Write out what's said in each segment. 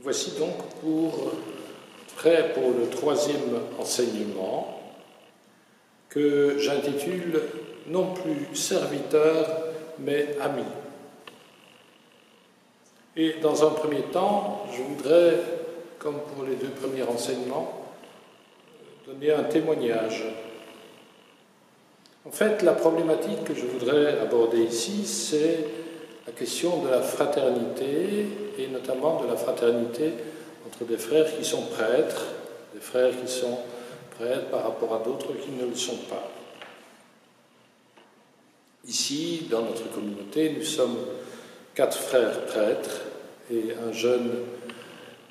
Voici donc prêt pour le troisième enseignement que j'intitule non plus serviteur mais ami. Et dans un premier temps, je voudrais, comme pour les deux premiers enseignements, donner un témoignage. En fait, la problématique que je voudrais aborder ici, c'est la question de la fraternité, et notamment de la fraternité entre des frères qui sont prêtres, des frères qui sont prêtres par rapport à d'autres qui ne le sont pas. Ici, dans notre communauté, nous sommes 4 frères prêtres et un jeune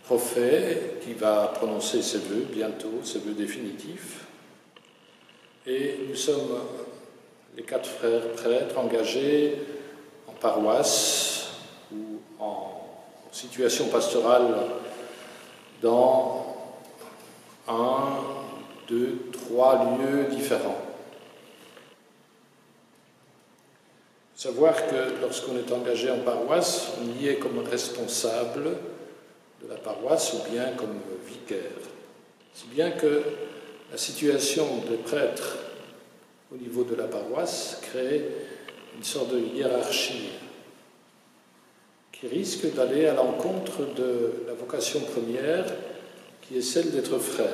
prophète qui va prononcer ses vœux bientôt, ses vœux définitifs. Et nous sommes les 4 frères prêtres engagés en paroisse ou en situation pastorale dans 1, 2, 3 lieux différents. Savoir que lorsqu'on est engagé en paroisse, on y est comme responsable de la paroisse ou bien comme vicaire. Si bien que la situation des prêtres au niveau de la paroisse crée une sorte de hiérarchie qui risque d'aller à l'encontre de la vocation première qui est celle d'être frère.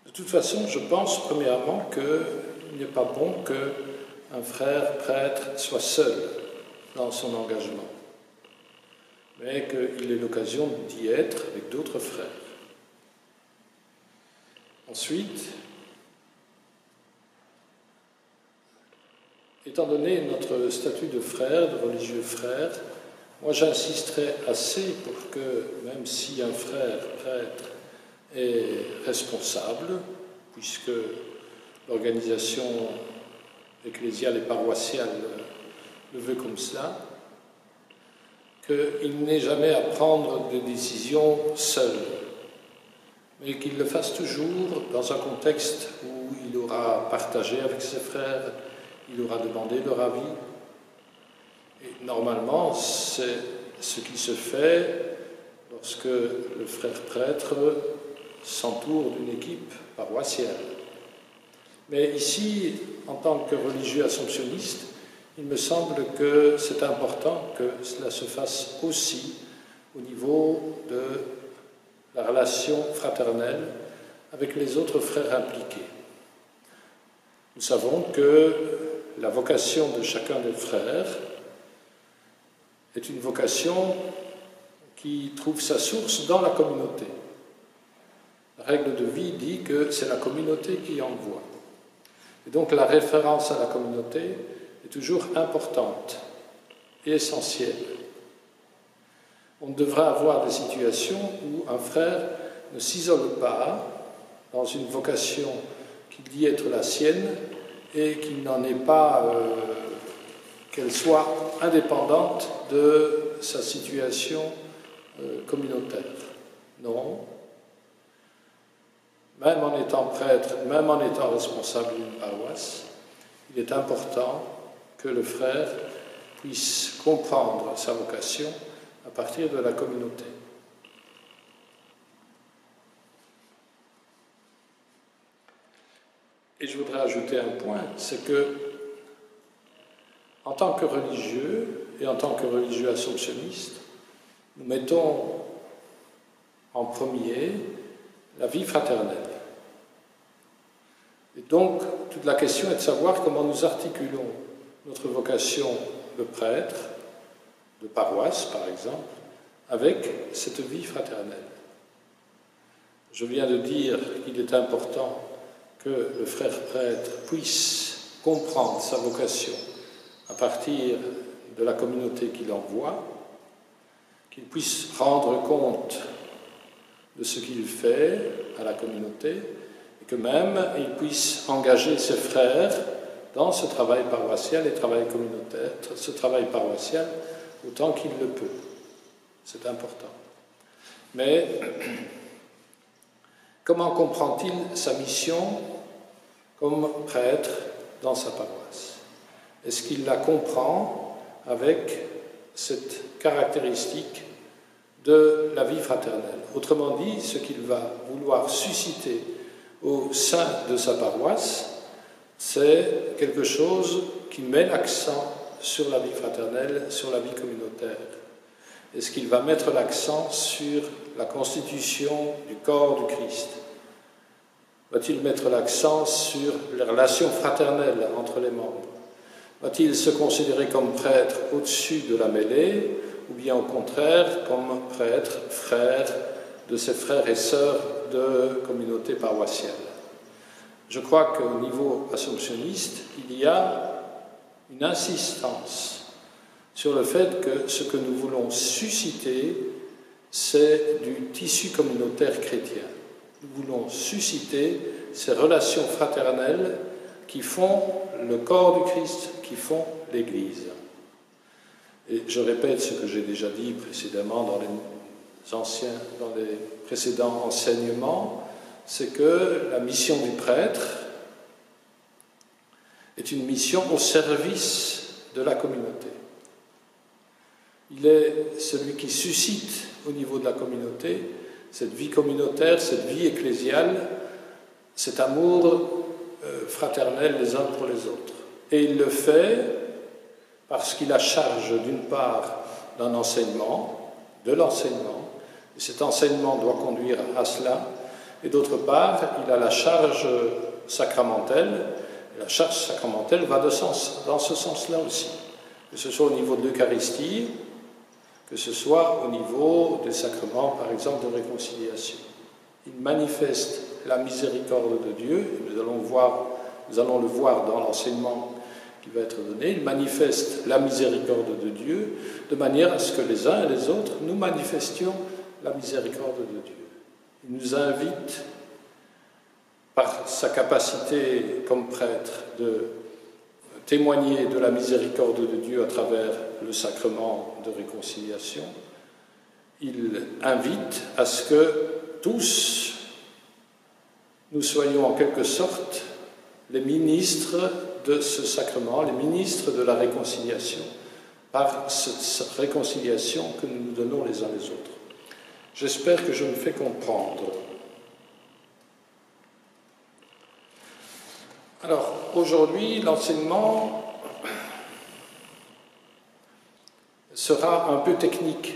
De toute façon, je pense premièrement qu'il n'est pas bon qu'un frère prêtre soit seul dans son engagement, mais qu'il ait l'occasion d'y être avec d'autres frères. Ensuite, étant donné notre statut de frère, de religieux frère, moi j'insisterai assez pour que, même si un frère prêtre est responsable, puisque l'organisation ecclésiale et paroissiale le veut comme cela, qu'il n'ait jamais à prendre des décisions seul, mais qu'il le fasse toujours dans un contexte où il aura partagé avec ses frères, il aura demandé leur avis. Et normalement, c'est ce qui se fait lorsque le frère prêtre s'entoure d'une équipe paroissiale. Mais ici, en tant que religieux assomptionniste, il me semble que c'est important que cela se fasse aussi au niveau de la relation fraternelle avec les autres frères impliqués. Nous savons que la vocation de chacun des frères est une vocation qui trouve sa source dans la communauté. La règle de vie dit que c'est la communauté qui envoie. Et donc la référence à la communauté est toujours importante et essentielle. On devrait avoir des situations où un frère ne s'isole pas dans une vocation qui dit être la sienne et qu'il n'en est pas, qu'elle soit indépendante de sa situation communautaire. Non. Même en étant prêtre, même en étant responsable d'une paroisse, il est important que le frère puisse comprendre sa vocation à partir de la communauté. Et je voudrais ajouter un point, c'est que, en tant que religieux et en tant que religieux assomptionniste, nous mettons en premier la vie fraternelle. Et donc, toute la question est de savoir comment nous articulons notre vocation de prêtre, de paroisse par exemple, avec cette vie fraternelle. Je viens de dire qu'il est important que le frère prêtre puisse comprendre sa vocation à partir de la communauté qu'il envoie, qu'il puisse rendre compte de ce qu'il fait à la communauté, et que même il puisse engager ses frères dans ce travail paroissial et travail communautaire, ce travail paroissial autant qu'il le peut. C'est important. Mais comment comprend-il sa mission comme prêtre dans sa paroisse? Est-ce qu'il la comprend avec cette caractéristique de la vie fraternelle. Autrement dit, ce qu'il va vouloir susciter au sein de sa paroisse, c'est quelque chose qui met l'accent sur la vie fraternelle, sur la vie communautaire. Est-ce qu'il va mettre l'accent sur la constitution du corps du Christ? Va-t-il mettre l'accent sur les relations fraternelles entre les membres? Va-t-il se considérer comme prêtre au-dessus de la mêlée, ou bien au contraire comme prêtre, frère de ses frères et sœurs de communauté paroissiale? Je crois qu'au niveau assomptionniste, il y a une insistance sur le fait que ce que nous voulons susciter, c'est du tissu communautaire chrétien. Nous voulons susciter ces relations fraternelles qui font le corps du Christ, qui font l'Église. Et je répète ce que j'ai déjà dit précédemment dans les précédents enseignements, c'est que la mission du prêtre est une mission au service de la communauté. Il est celui qui suscite au niveau de la communauté cette vie communautaire, cette vie ecclésiale, cet amour fraternel les uns pour les autres. Et il le fait parce qu'il a charge d'une part d'un enseignement, de l'enseignement, et cet enseignement doit conduire à cela, et d'autre part, il a la charge sacramentelle, et la charge sacramentelle va dans ce sens-là aussi, que ce soit au niveau de l'Eucharistie, que ce soit au niveau des sacrements, par exemple, de réconciliation. Il manifeste la miséricorde de Dieu, et nous allons le voir dans l'enseignement qui va être donné. Il manifeste la miséricorde de Dieu, de manière à ce que les uns et les autres, nous manifestions la miséricorde de Dieu. Il nous invite, par sa capacité comme prêtre, de témoigner de la miséricorde de Dieu à travers le sacrement de réconciliation. Il invite à ce que tous nous soyons en quelque sorte les ministres de ce sacrement, les ministres de la réconciliation, par cette réconciliation que nous nous donnons les uns les autres. J'espère que je me fais comprendre. Alors, aujourd'hui, l'enseignement sera un peu technique.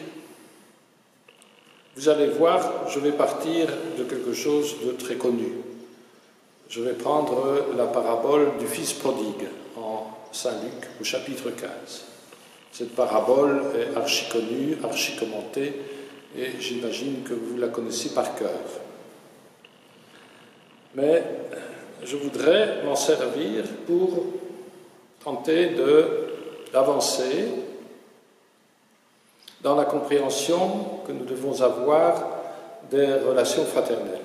Vous allez voir, je vais partir de quelque chose de très connu. Je vais prendre la parabole du Fils prodigue en Saint Luc au chapitre 15. Cette parabole est archi connue, archi commentée, et j'imagine que vous la connaissez par cœur. Mais je voudrais m'en servir pour tenter d'avancer dans la compréhension que nous devons avoir des relations fraternelles.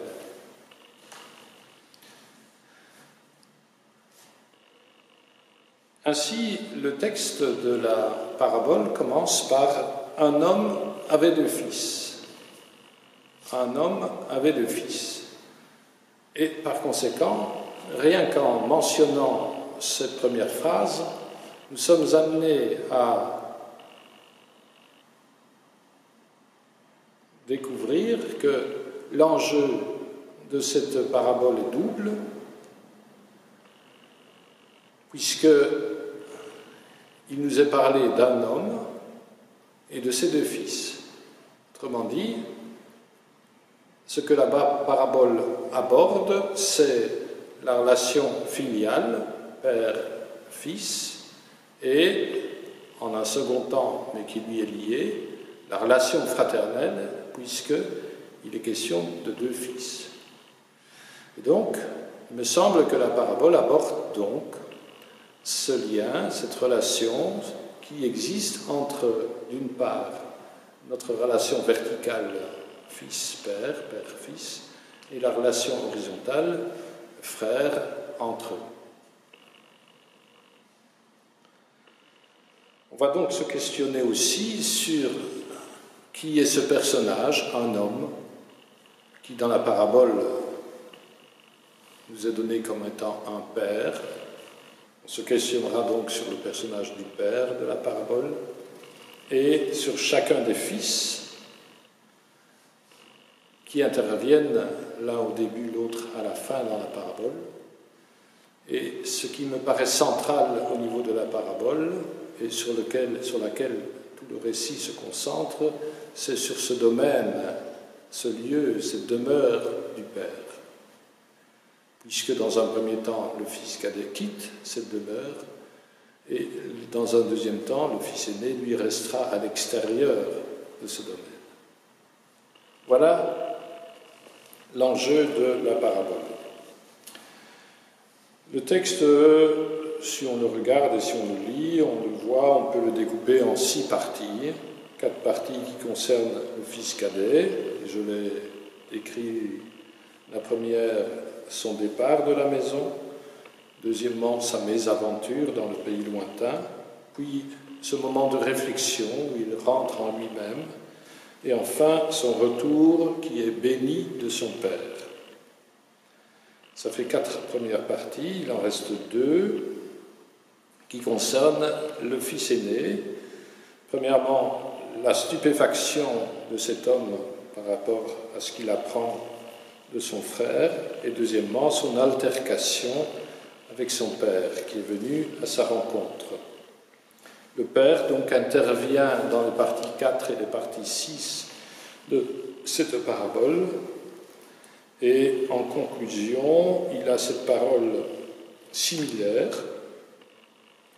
Ainsi, le texte de la parabole commence par « Un homme avait 2 fils. » Un homme avait 2 fils. Et par conséquent, rien qu'en mentionnant cette première phrase, nous sommes amenés à découvrir que l'enjeu de cette parabole est double, puisque il nous est parlé d'un homme et de ses 2 fils. Autrement dit, ce que la parabole aborde, c'est la relation filiale, père-fils, et, en un second temps, mais qui lui est liée, la relation fraternelle, puisqu'il est question de 2 fils. Et donc, il me semble que la parabole aborde donc ce lien, cette relation qui existe entre, d'une part, notre relation verticale fils-père, père-fils, et la relation horizontale frère entre eux. On va donc se questionner aussi sur qui est ce personnage, un homme, qui dans la parabole nous est donné comme étant un père. On se questionnera donc sur le personnage du père de la parabole. et sur chacun des fils qui interviennent l'un au début, l'autre à la fin dans la parabole. Et ce qui me paraît central au niveau de la parabole et sur laquelle tout le récit se concentre, c'est sur ce domaine, ce lieu, cette demeure du Père. Puisque dans un premier temps, le fils cadet quitte cette demeure, et dans un deuxième temps, le fils aîné, lui, restera à l'extérieur de ce domaine. Voilà l'enjeu de la parabole. Le texte, si on le regarde et si on le lit, on le voit, on peut le découper en 6 parties. 4 parties qui concernent le fils cadet. Je l'ai écrit, la première, son départ de la maison. Deuxièmement, sa mésaventure dans le pays lointain. Puis, ce moment de réflexion où il rentre en lui-même. Et enfin, son retour qui est béni de son Père. Ça fait 4 premières parties, il en reste 2 qui concernent le fils aîné. Premièrement, la stupéfaction de cet homme par rapport à ce qu'il apprend de son frère, et deuxièmement, son altercation avec son père qui est venu à sa rencontre. Le Père donc intervient dans les parties 4 et les parties 6 de cette parabole, et en conclusion, il a cette parole similaire.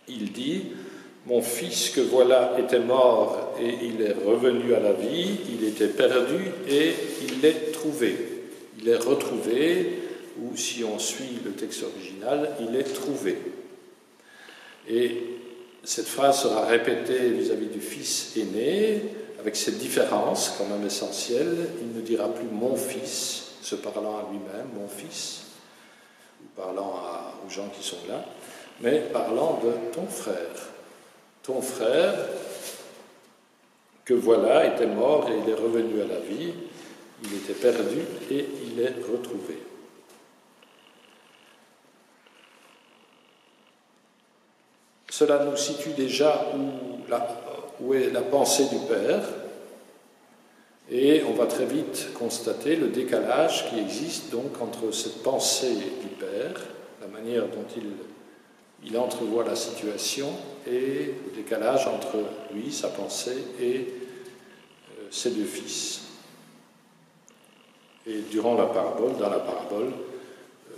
Il dit « Mon fils que voilà était mort et il est revenu à la vie, il était perdu et il l'est trouvé. Il est retrouvé, ou si on suit le texte original, il est trouvé. » Et cette phrase sera répétée vis-à-vis du fils aîné, avec cette différence quand même essentielle. Il ne dira plus « mon fils », se parlant à lui-même, « mon fils », ou parlant aux gens qui sont là, mais parlant de « ton frère ». Ton frère, que voilà, était mort et il est revenu à la vie, il était perdu et il est retrouvé. Cela nous situe déjà où est la pensée du Père, et on va très vite constater le décalage qui existe donc entre cette pensée du Père, la manière dont il entrevoit la situation, et le décalage entre lui, sa pensée, et ses 2 fils. Et durant la parabole, dans la parabole,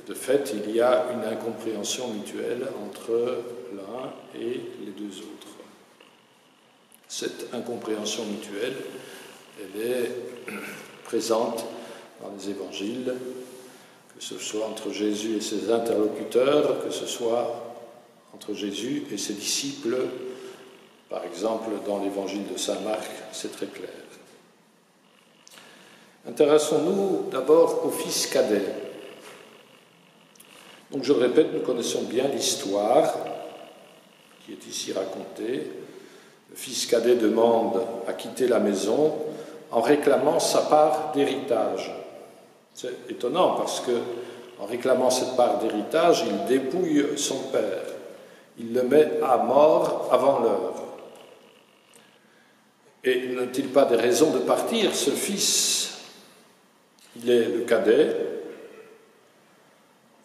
de fait, il y a une incompréhension mutuelle entre l'un et les 2 autres. Cette incompréhension mutuelle, elle est présente dans les évangiles, que ce soit entre Jésus et ses interlocuteurs, que ce soit entre Jésus et ses disciples. Par exemple, dans l'évangile de saint Marc, c'est très clair. Intéressons-nous d'abord au fils cadet. Donc je le répète, nous connaissons bien l'histoire qui est ici racontée. Le fils cadet demande à quitter la maison en réclamant sa part d'héritage. C'est étonnant parce que, en réclamant cette part d'héritage, il dépouille son père. Il le met à mort avant l'heure. Et n'a-t-il pas des raisons de partir? Ce fils, il est le cadet,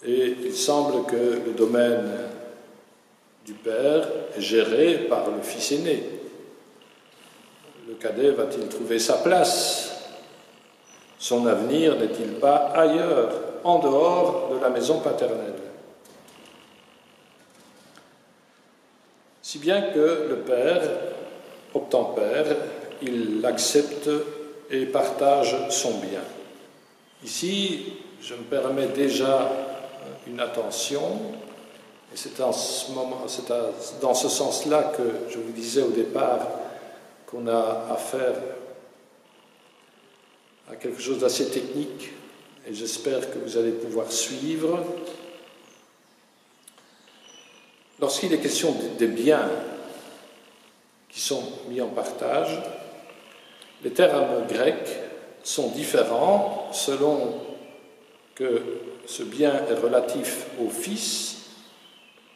et il semble que le domaine du père est géré par le fils aîné. Le cadet va-t-il trouver sa place? Son avenir n'est-il pas ailleurs, en dehors de la maison paternelle? Si bien que le père obtempère, il l'accepte et partage son bien. Ici, je me permets déjà une attention, et c'est dans ce sens-là que je vous disais au départ qu'on a affaire à quelque chose d'assez technique, et j'espère que vous allez pouvoir suivre. Lorsqu'il est question des biens qui sont mis en partage, les termes grecs sont différents selon que ce bien est relatif au fils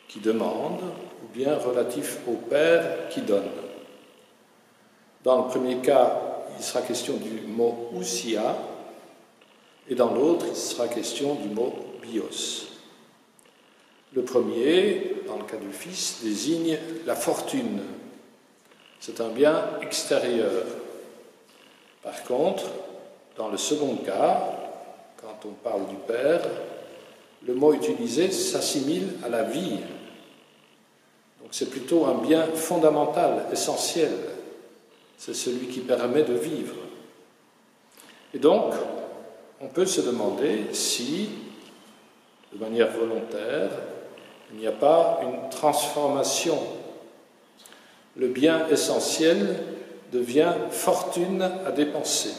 qui demande ou bien relatif au père qui donne. Dans le premier cas, il sera question du mot ousia, et dans l'autre, il sera question du mot bios. Le premier, dans le cas du fils, désigne la fortune. C'est un bien extérieur. Par contre, dans le second cas, quand on parle du père, le mot utilisé s'assimile à la vie. Donc c'est plutôt un bien fondamental, essentiel. C'est celui qui permet de vivre. Et donc, on peut se demander si, de manière volontaire, il n'y a pas une transformation. Le bien essentiel devient fortune à dépenser.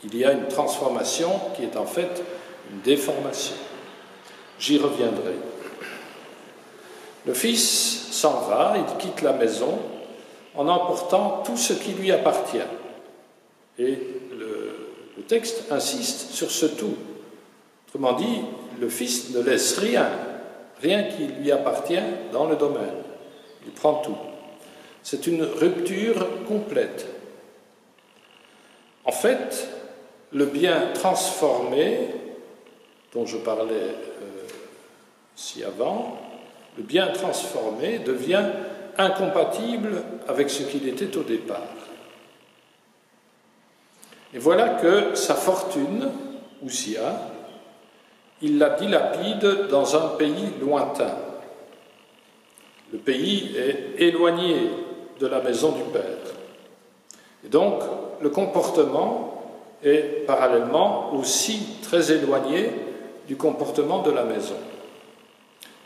Il y a une transformation qui est en fait une déformation. J'y reviendrai. Le fils s'en va, il quitte la maison en emportant tout ce qui lui appartient. Et le texte insiste sur ce tout. Autrement dit, le fils ne laisse rien qui lui appartient dans le domaine. Il prend tout. C'est une rupture complète. En fait, le bien transformé, dont je parlais ci avant, le bien transformé devient incompatible avec ce qu'il était au départ. Et voilà que sa fortune, ousia, il la dilapide dans un pays lointain. Le pays est éloigné de la maison du Père. Et donc, le comportement est parallèlement aussi très éloigné du comportement de la maison.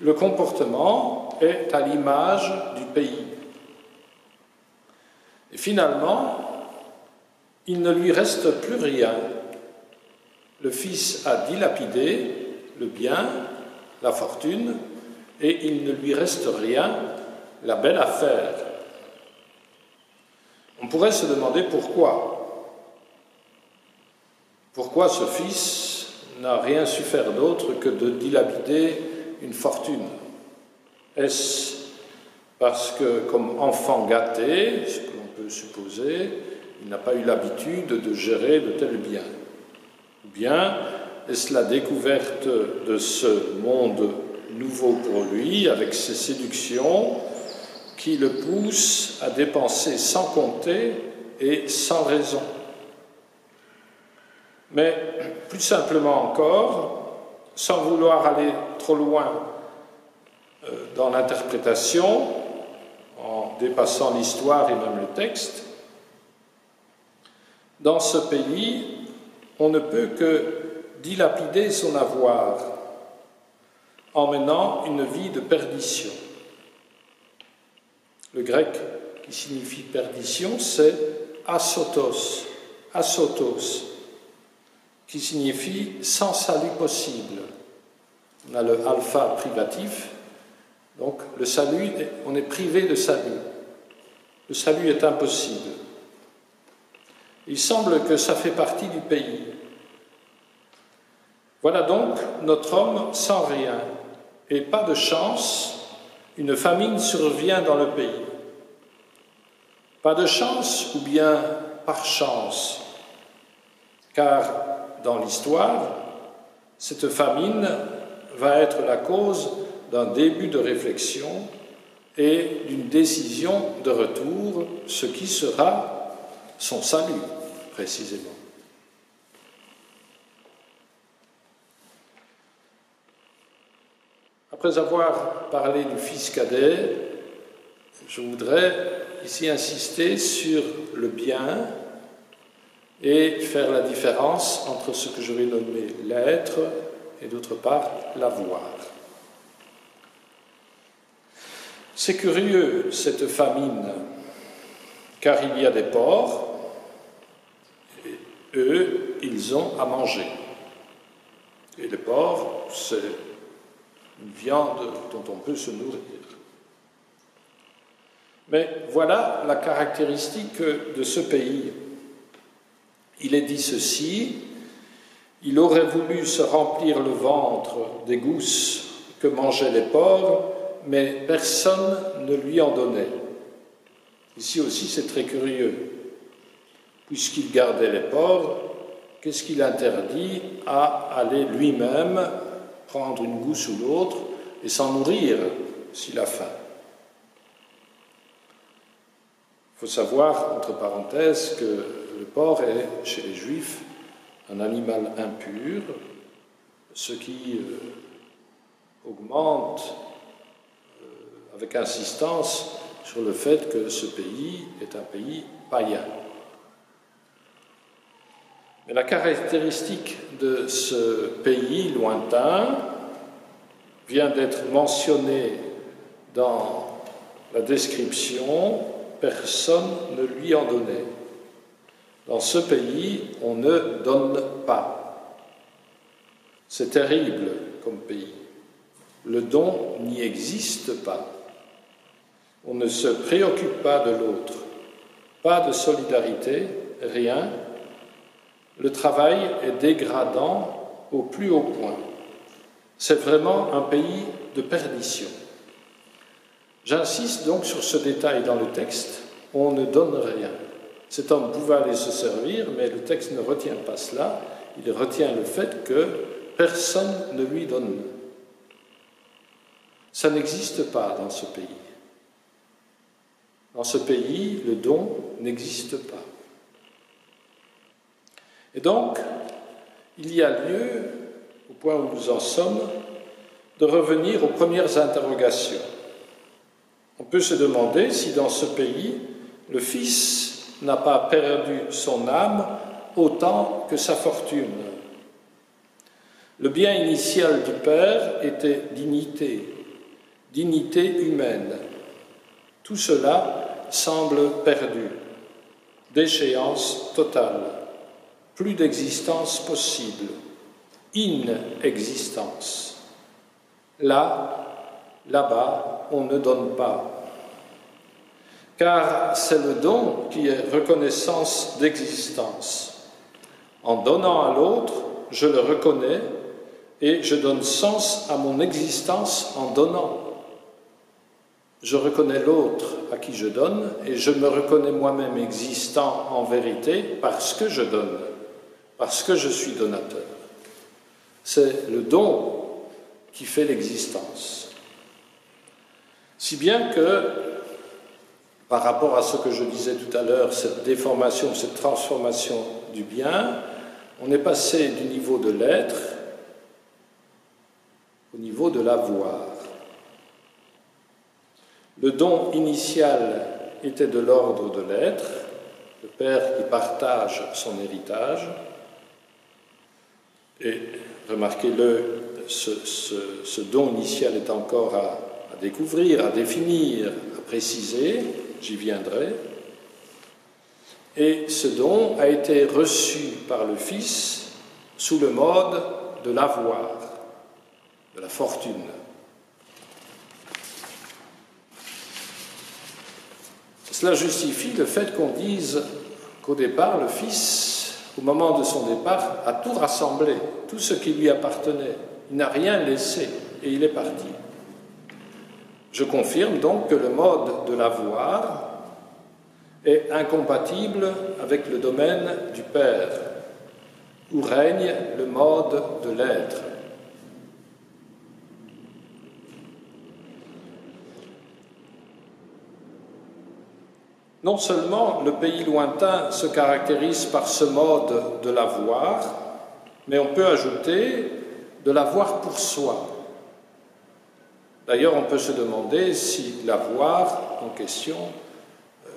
Le comportement est à l'image du pays. Et finalement, il ne lui reste plus rien. Le fils a dilapidé le bien, la fortune, et il ne lui reste rien, la belle affaire. On pourrait se demander pourquoi. Pourquoi ce fils n'a rien su faire d'autre que de dilapider une fortune? Est-ce parce que, comme enfant gâté, ce que l'on peut supposer, il n'a pas eu l'habitude de gérer de tels biens? Ou bien est-ce la découverte de ce monde nouveau pour lui, avec ses séductions, qui le pousse à dépenser sans compter et sans raison? Mais plus simplement encore, sans vouloir aller trop loin dans l'interprétation, en dépassant l'histoire et même le texte, dans ce pays, on ne peut que dilapider son avoir en menant une vie de perdition. Le grec qui signifie perdition, c'est asotos, qui signifie sans salut possible. On a le alpha privatif, donc le salut, on est privé de salut. Le salut est impossible. Il semble que ça fait partie du pays. Voilà donc notre homme sans rien. Et pas de chance, une famine survient dans le pays. Pas de chance ou bien par chance, car dans l'histoire, cette famine va être la cause d'un début de réflexion et d'une décision de retour, ce qui sera son salut, précisément. Après avoir parlé du fils cadet, je voudrais ici insister sur le bien et faire la différence entre ce que je vais nommer l'être et d'autre part l'avoir. C'est curieux cette famine, car il y a des porcs, et eux, ils ont à manger. Et les porcs, c'est une viande dont on peut se nourrir. Mais voilà la caractéristique de ce pays. Il est dit ceci: il aurait voulu se remplir le ventre des gousses que mangeaient les porcs, mais personne ne lui en donnait. Ici aussi, c'est très curieux. Puisqu'il gardait les porcs, qu'est-ce qu'il interdit à aller lui-même prendre une gousse ou l'autre et s'en nourrir s'il a faim? Il faut savoir, entre parenthèses, que le porc est, chez les Juifs, un animal impur, ce qui augmente avec insistance sur le fait que ce pays est un pays païen. Mais la caractéristique de ce pays lointain vient d'être mentionnée dans la description, personne ne lui en donnait. Dans ce pays, on ne donne pas. C'est terrible comme pays. Le don n'y existe pas. On ne se préoccupe pas de l'autre. Pas de solidarité, rien. Le travail est dégradant au plus haut point. C'est vraiment un pays de perdition. J'insiste donc sur ce détail dans le texte. On ne donne rien. Cet homme pouvait aller se servir, mais le texte ne retient pas cela. Il retient le fait que personne ne lui donne. Ça n'existe pas dans ce pays. Dans ce pays, le don n'existe pas. Et donc, il y a lieu, au point où nous en sommes, de revenir aux premières interrogations. On peut se demander si dans ce pays, le Fils n'a pas perdu son âme autant que sa fortune. Le bien initial du Père était dignité, dignité humaine. Tout cela semble perdu, déchéance totale, plus d'existence possible, inexistence. Là-bas, on ne donne pas. Car c'est le don qui est reconnaissance d'existence. En donnant à l'autre, je le reconnais et je donne sens à mon existence en donnant. Je reconnais l'autre à qui je donne et je me reconnais moi-même existant en vérité parce que je donne, parce que je suis donateur. C'est le don qui fait l'existence. Si bien que, par rapport à ce que je disais tout à l'heure, cette déformation, cette transformation du bien, on est passé du niveau de l'être au niveau de l'avoir. Le don initial était de l'ordre de l'être, le Père qui partage son héritage, et remarquez-le, ce don initial est encore à découvrir, à définir, à préciser, j'y viendrai. Et ce don a été reçu par le Fils sous le mode de l'avoir, de la fortune. Cela justifie le fait qu'on dise qu'au départ, le Fils, au moment de son départ, a tout rassemblé, tout ce qui lui appartenait. Il n'a rien laissé et il est parti. Je confirme donc que le mode de l'avoir est incompatible avec le domaine du Père, où règne le mode de l'être. Non seulement le pays lointain se caractérise par ce mode de l'avoir, mais on peut ajouter de l'avoir pour soi. D'ailleurs, on peut se demander si l'avoir en question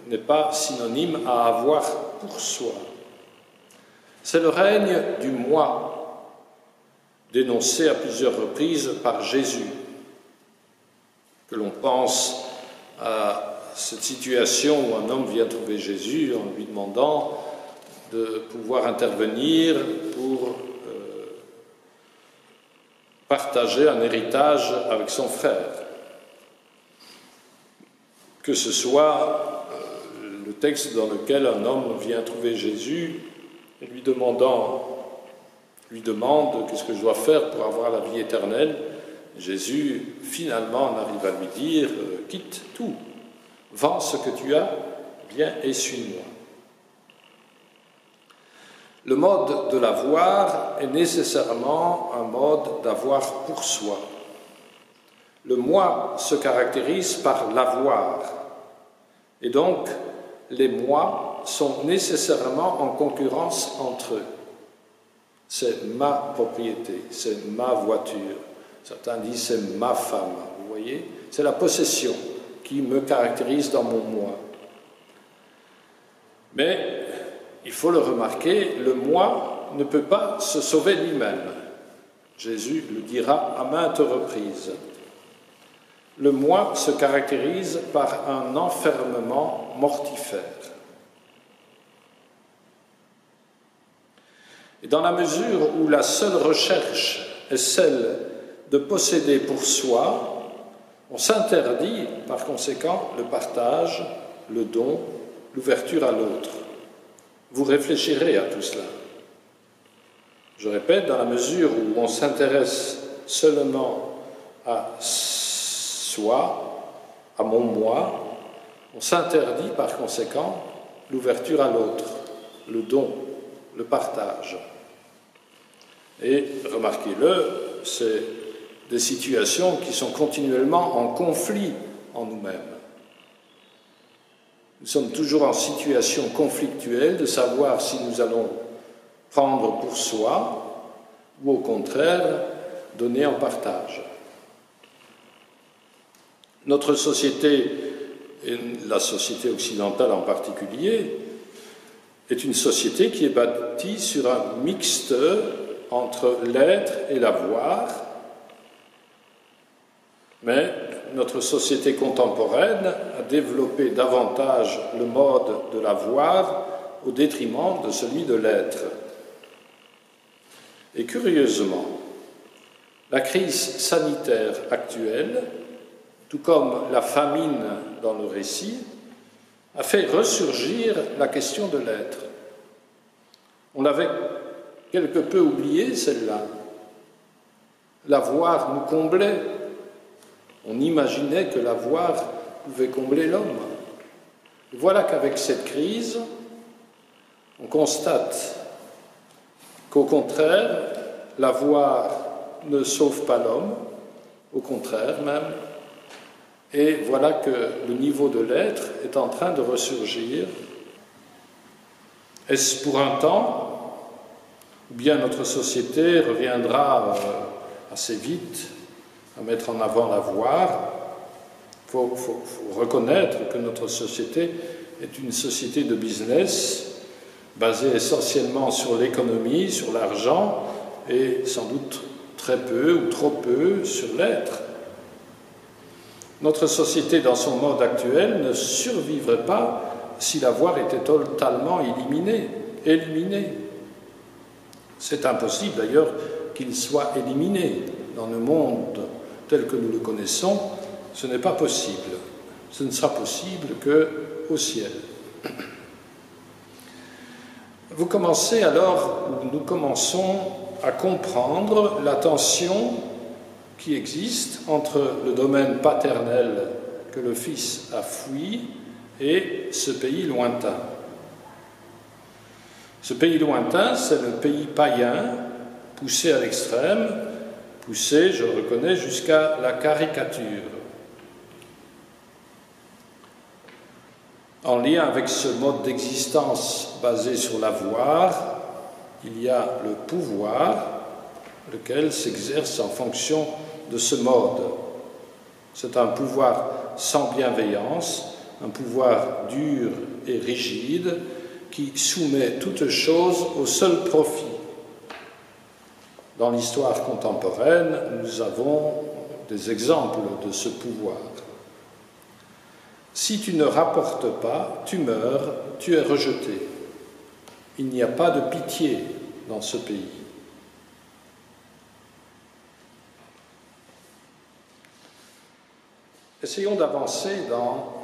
n'est pas synonyme à avoir pour soi. C'est le règne du moi, dénoncé à plusieurs reprises par Jésus, que l'on pense à cette situation où un homme vient trouver Jésus en lui demandant de pouvoir intervenir pour partager un héritage avec son frère. Que ce soit le texte dans lequel un homme vient trouver Jésus et lui demande qu'est-ce que je dois faire pour avoir la vie éternelle. Jésus finalement en arrive à lui dire quitte tout, vends ce que tu as Viens et suis-moi. Le mode de l'avoir est nécessairement un mode d'avoir pour soi. Le moi se caractérise par l'avoir, et donc les moi sont nécessairement en concurrence entre eux. C'est ma propriété, c'est ma voiture. Certains disent c'est ma femme, vous voyez? C'est la possession qui me caractérise dans mon moi. Mais, il faut le remarquer, le moi ne peut pas se sauver lui-même. Jésus le dira à maintes reprises. Le moi se caractérise par un enfermement mortifère. Et dans la mesure où la seule recherche est celle de posséder pour soi, on s'interdit par conséquent le partage, le don, l'ouverture à l'autre. Vous réfléchirez à tout cela. Je répète, dans la mesure où on s'intéresse seulement à soi, à mon moi, on s'interdit par conséquent l'ouverture à l'autre, le don, le partage. Et remarquez-le, c'est des situations qui sont continuellement en conflit en nous-mêmes. Nous sommes toujours en situation conflictuelle de savoir si nous allons prendre pour soi ou au contraire donner en partage. Notre société, et la société occidentale en particulier, est une société qui est bâtie sur un mixte entre l'être et l'avoir, mais notre société contemporaine a développé davantage le mode de l'avoir au détriment de celui de l'être. Et curieusement, la crise sanitaire actuelle, tout comme la famine dans le récit, a fait ressurgir la question de l'être. On l'avait quelque peu oubliée, celle-là. L'avoir nous comblait. On imaginait que l'avoir pouvait combler l'homme. Voilà qu'avec cette crise, on constate qu'au contraire, l'avoir ne sauve pas l'homme, au contraire même, et voilà que le niveau de l'être est en train de ressurgir. Est-ce pour un temps, ou bien notre société reviendra assez vite à mettre en avant l'avoir? Il faut reconnaître que notre société est une société de business basée essentiellement sur l'économie, sur l'argent et sans doute très peu ou trop peu sur l'être. Notre société, dans son mode actuel, ne survivrait pas si l'avoir était totalement éliminé. C'est impossible d'ailleurs qu'il soit éliminé. Dans le monde tel que nous le connaissons, ce n'est pas possible. Ce ne sera possible qu'au ciel. Vous commencez alors, ou nous commençons à comprendre la tension qui existe entre le domaine paternel que le Fils a fui et ce pays lointain. Ce pays lointain, c'est le pays païen, poussé à l'extrême, poussé, je le reconnais, jusqu'à la caricature. En lien avec ce mode d'existence basé sur l'avoir, il y a le pouvoir, lequel s'exerce en fonction de ce mode. C'est un pouvoir sans bienveillance, un pouvoir dur et rigide qui soumet toute chose au seul profit. Dans l'histoire contemporaine, nous avons des exemples de ce pouvoir. Si tu ne rapportes pas, tu meurs, tu es rejeté. Il n'y a pas de pitié dans ce pays. Essayons d'avancer dans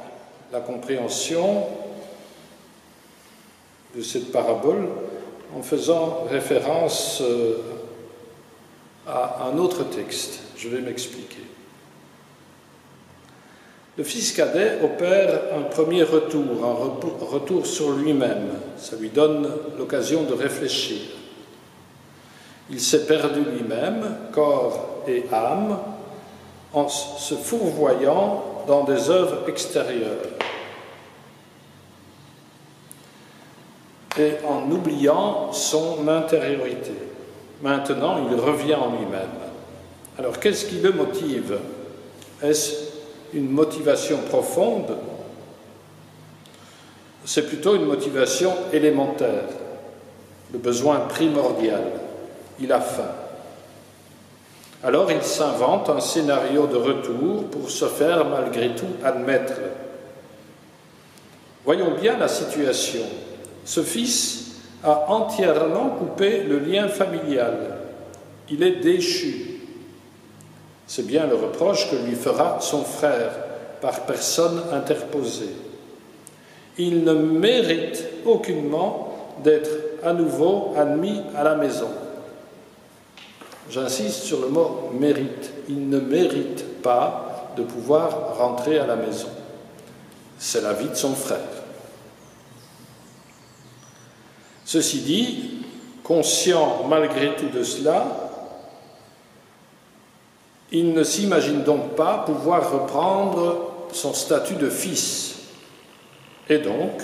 la compréhension de cette parabole en faisant référence à un autre texte. Je vais m'expliquer. Le fils cadet opère un premier retour, un retour sur lui-même. Ça lui donne l'occasion de réfléchir. Il s'est perdu lui-même, corps et âme, en se fourvoyant dans des œuvres extérieures et en oubliant son intériorité. Maintenant, il revient en lui-même. Alors, qu'est-ce qui le motive? Est-ce une motivation profonde? C'est plutôt une motivation élémentaire, le besoin primordial. Il a faim. Alors il s'invente un scénario de retour pour se faire malgré tout admettre. Voyons bien la situation. Ce fils a entièrement coupé le lien familial. Il est déchu. C'est bien le reproche que lui fera son frère par personne interposée. Il ne mérite aucunement d'être à nouveau admis à la maison. J'insiste sur le mot « mérite ». Il ne mérite pas de pouvoir rentrer à la maison. C'est la vie de son frère. Ceci dit, conscient malgré tout de cela, il ne s'imagine donc pas pouvoir reprendre son statut de fils. Et donc,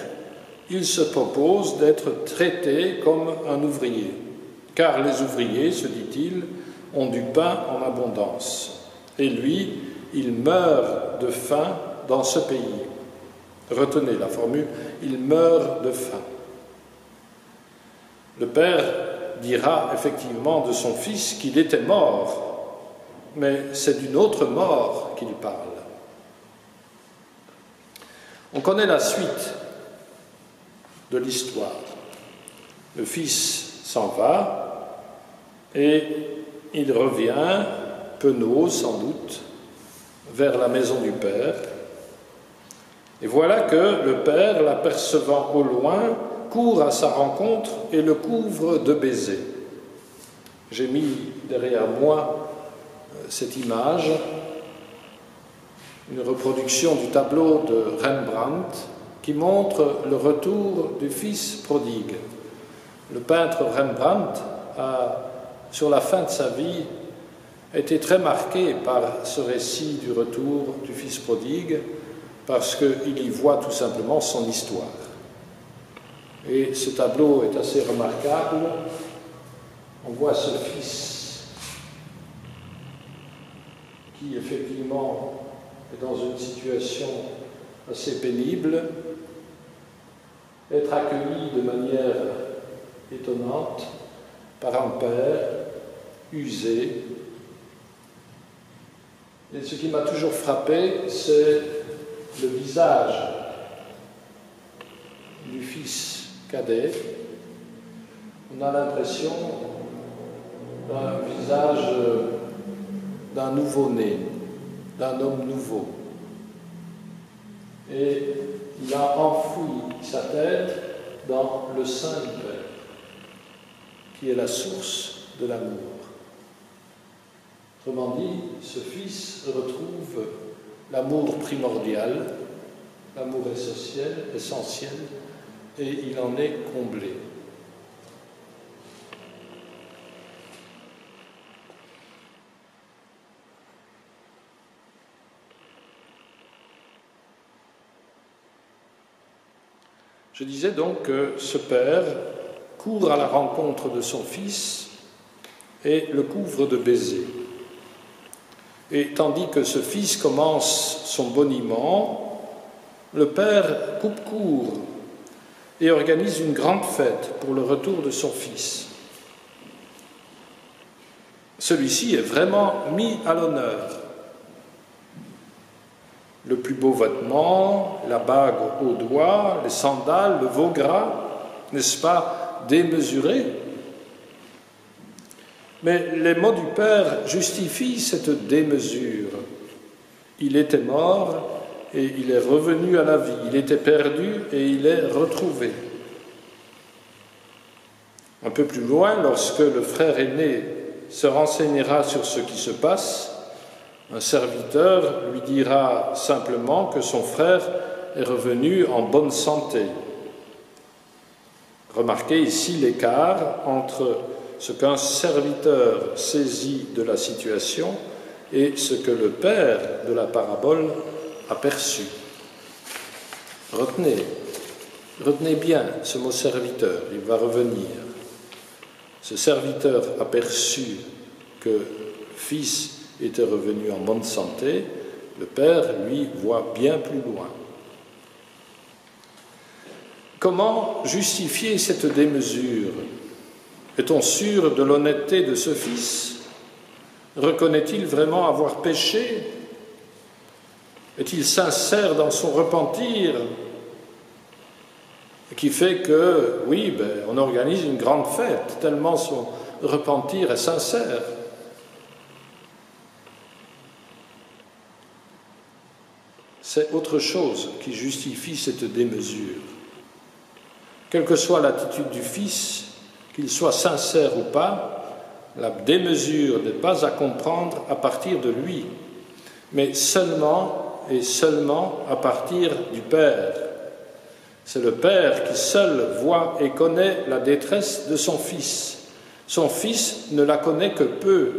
il se propose d'être traité comme un ouvrier. Car les ouvriers, se dit-il, ont du pain en abondance. Et lui, il meurt de faim dans ce pays. Retenez la formule, il meurt de faim. Le père dira effectivement de son fils qu'il était mort, mais c'est d'une autre mort qu'il parle. On connaît la suite de l'histoire. Le fils s'en va et il revient, penaud sans doute, vers la maison du père. Et voilà que le père, l'apercevant au loin, court à sa rencontre et le couvre de baisers. J'ai mis derrière moi cette image, une reproduction du tableau de Rembrandt qui montre le retour du fils prodigue. Le peintre Rembrandt a, sur la fin de sa vie, été très marqué par ce récit du retour du fils prodigue parce qu'il y voit tout simplement son histoire. Et ce tableau est assez remarquable. On voit ce fils qui, effectivement, est dans une situation assez pénible, être accueilli de manière étonnante par un père usé. Et ce qui m'a toujours frappé, c'est le visage du fils cadet. On a l'impression d'un visage d'un nouveau-né, d'un homme nouveau. Et il a enfoui sa tête dans le sein du Père, qui est la source de l'amour. Autrement dit, ce fils retrouve l'amour primordial, l'amour essentiel, et il en est comblé. Je disais donc que ce père court à la rencontre de son fils et le couvre de baisers. Et tandis que ce fils commence son boniment, le père coupe court et organise une grande fête pour le retour de son fils. Celui-ci est vraiment mis à l'honneur. Le plus beau vêtement, la bague au doigt, les sandales, le veau gras, n'est-ce pas démesuré? Mais les mots du Père justifient cette démesure. Il était mort et il est revenu à la vie. Il était perdu et il est retrouvé. Un peu plus loin, lorsque le frère aîné se renseignera sur ce qui se passe, Un serviteur lui dira simplement que son frère est revenu en bonne santé. Remarquez ici l'écart entre ce qu'un serviteur saisit de la situation et ce que le père de la parabole a perçu. Retenez bien ce mot serviteur, il va revenir. Ce serviteur a perçu que le fils était revenu en bonne santé, le père, lui, voit bien plus loin. Comment justifier cette démesure? Est-on sûr de l'honnêteté de ce fils? Reconnaît-il vraiment avoir péché? Est-il sincère dans son repentir? Qui fait que, oui, on organise une grande fête, tellement son repentir est sincère. C'est autre chose qui justifie cette démesure. Quelle que soit l'attitude du fils, qu'il soit sincère ou pas, la démesure n'est pas à comprendre à partir de lui, mais seulement et seulement à partir du Père. C'est le Père qui seul voit et connaît la détresse de son Fils. Son Fils ne la connaît que peu,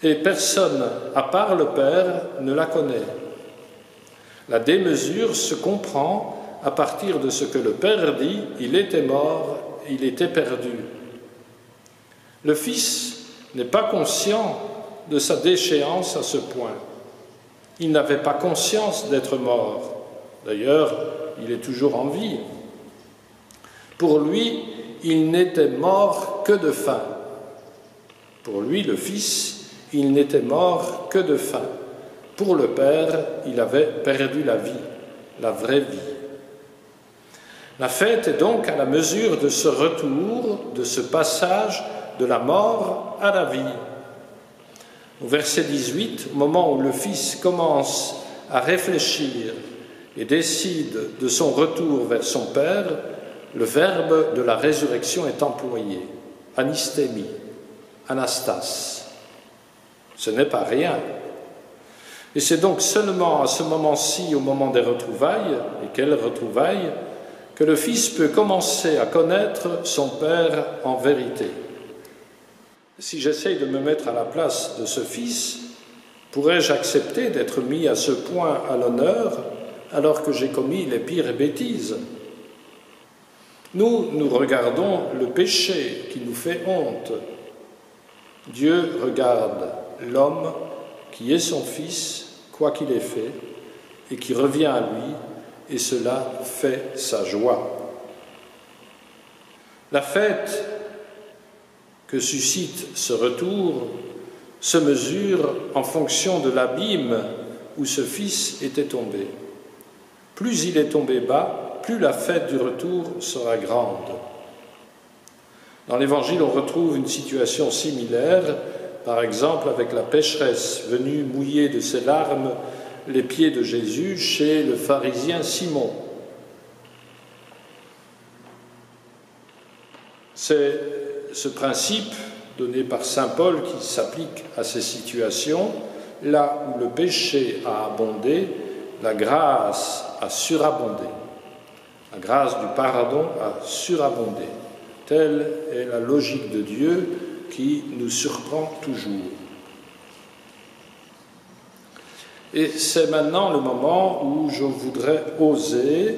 et personne, à part le Père, ne la connaît. La démesure se comprend à partir de ce que le Père dit, il était mort, il était perdu. Le Fils n'est pas conscient de sa déchéance à ce point. Il n'avait pas conscience d'être mort. D'ailleurs, il est toujours en vie. Pour lui, il n'était mort que de faim. Pour lui, le Fils, il n'était mort que de faim. Pour le Père, il avait perdu la vie, la vraie vie. La fête est donc à la mesure de ce retour, de ce passage de la mort à la vie. Au verset 18, au moment où le Fils commence à réfléchir et décide de son retour vers son Père, le verbe de la résurrection est employé, anistémie, anastas. Ce n'est pas rien. Et c'est donc seulement à ce moment-ci, au moment des retrouvailles, et quelles retrouvailles, que le Fils peut commencer à connaître son Père en vérité. Si j'essaye de me mettre à la place de ce Fils, pourrais-je accepter d'être mis à ce point à l'honneur alors que j'ai commis les pires bêtises? Nous regardons le péché qui nous fait honte. Dieu regarde l'homme qui est son Fils, quoi qu'il ait fait, et qui revient à lui, et cela fait sa joie. La fête que suscite ce retour se mesure en fonction de l'abîme où ce Fils était tombé. Plus il est tombé bas, plus la fête du retour sera grande. Dans l'Évangile, on retrouve une situation similaire, par exemple avec la pécheresse venue mouiller de ses larmes les pieds de Jésus chez le pharisien Simon. C'est ce principe donné par saint Paul qui s'applique à ces situations. Là où le péché a abondé, la grâce a surabondé. La grâce du pardon a surabondé. Telle est la logique de Dieu qui nous surprend toujours. Et c'est maintenant le moment où je voudrais oser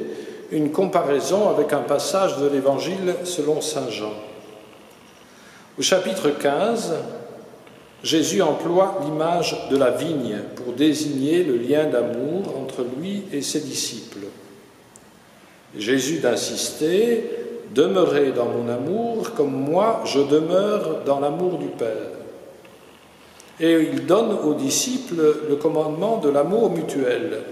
une comparaison avec un passage de l'Évangile selon saint Jean. Au chapitre 15, Jésus emploie l'image de la vigne pour désigner le lien d'amour entre lui et ses disciples. Jésus d'insister « Demeurez dans mon amour comme moi je demeure dans l'amour du Père ». Et il donne aux disciples le commandement de l'amour mutuel.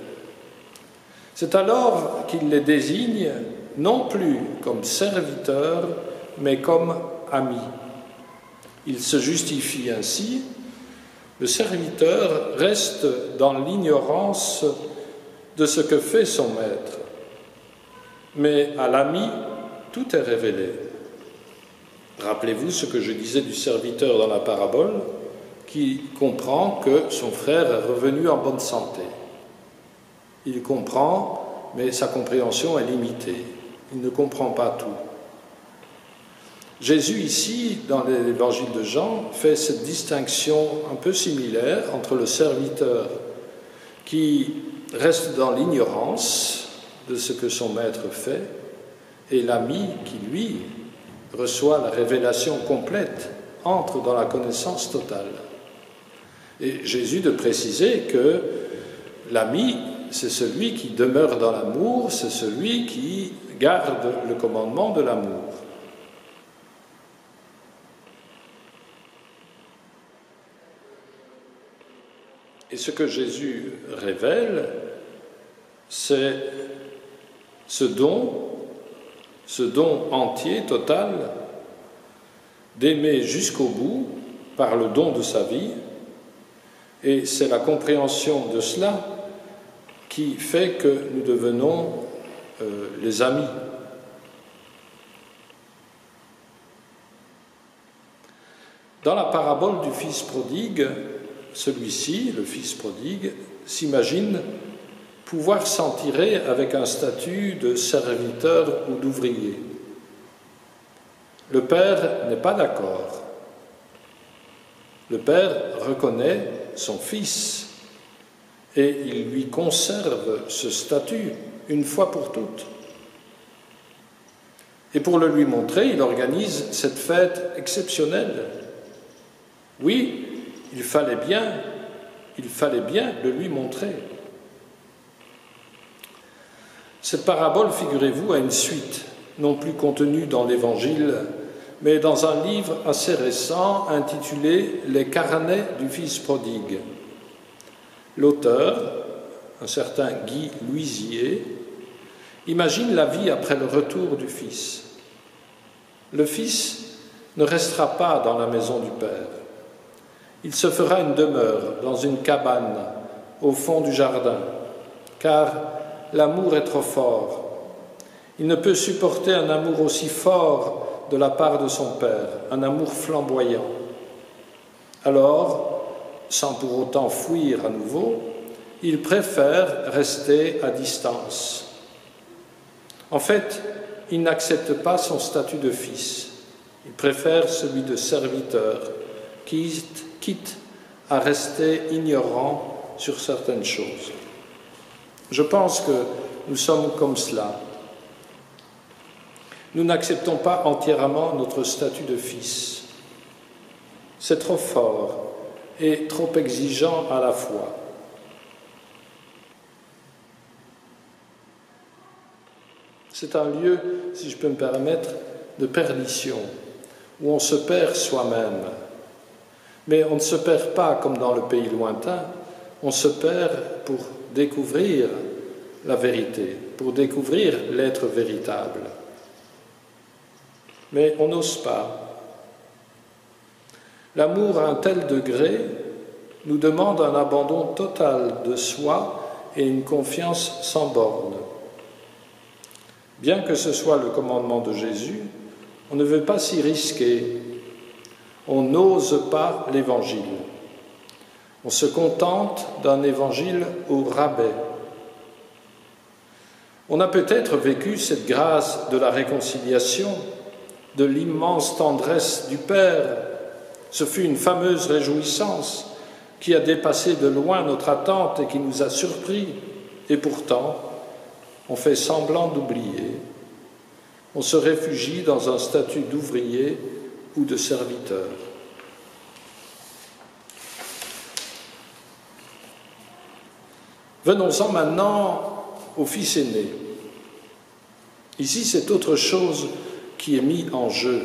C'est alors qu'il les désigne non plus comme serviteurs, mais comme amis. Il se justifie ainsi. Le serviteur reste dans l'ignorance de ce que fait son maître. Mais à l'ami, tout est révélé. Rappelez-vous ce que je disais du serviteur dans la parabole, qui comprend que son frère est revenu en bonne santé. Il comprend, mais sa compréhension est limitée. Il ne comprend pas tout. Jésus, ici, dans l'évangile de Jean, fait cette distinction un peu similaire entre le serviteur qui reste dans l'ignorance de ce que son maître fait et l'ami qui, lui, reçoit la révélation complète, entre dans la connaissance totale. Et Jésus de préciser que l'ami, c'est celui qui demeure dans l'amour, c'est celui qui garde le commandement de l'amour. Et ce que Jésus révèle, c'est ce don entier, total, d'aimer jusqu'au bout par le don de sa vie, et c'est la compréhension de cela qui fait que nous devenons les amis. Dans la parabole du fils prodigue, celui-ci, le fils prodigue, s'imagine pouvoir s'en tirer avec un statut de serviteur ou d'ouvrier. Le père n'est pas d'accord. Le père reconnaît son fils et il lui conserve ce statut une fois pour toutes. Et pour le lui montrer, il organise cette fête exceptionnelle. Oui, il fallait bien le lui montrer. Cette parabole, figurez-vous, a une suite, non plus contenue dans l'Évangile, mais dans un livre assez récent intitulé « Les carnets du fils prodigue ». L'auteur, un certain Guy Louisier, imagine la vie après le retour du fils. Le fils ne restera pas dans la maison du père. Il se fera une demeure dans une cabane au fond du jardin, car l'amour est trop fort. Il ne peut supporter un amour aussi fort de la part de son père, un amour flamboyant. Alors, sans pour autant fuir à nouveau, il préfère rester à distance. En fait, il n'accepte pas son statut de fils. Il préfère celui de serviteur, quitte à rester ignorant sur certaines choses. Je pense que nous sommes comme cela. Nous n'acceptons pas entièrement notre statut de fils. C'est trop fort et trop exigeant à la fois. C'est un lieu, si je peux me permettre, de perdition, où on se perd soi-même. Mais on ne se perd pas comme dans le pays lointain, on se perd pour découvrir la vérité, pour découvrir l'être véritable. Mais on n'ose pas. L'amour à un tel degré nous demande un abandon total de soi et une confiance sans bornes. Bien que ce soit le commandement de Jésus, on ne veut pas s'y risquer. On n'ose pas l'Évangile. On se contente d'un Évangile au rabais. On a peut-être vécu cette grâce de la réconciliation, de l'immense tendresse du Père. Ce fut une fameuse réjouissance qui a dépassé de loin notre attente et qui nous a surpris. Et pourtant, on fait semblant d'oublier. On se réfugie dans un statut d'ouvrier ou de serviteur. Venons-en maintenant au fils aîné. Ici, c'est autre chose qui est mis en jeu.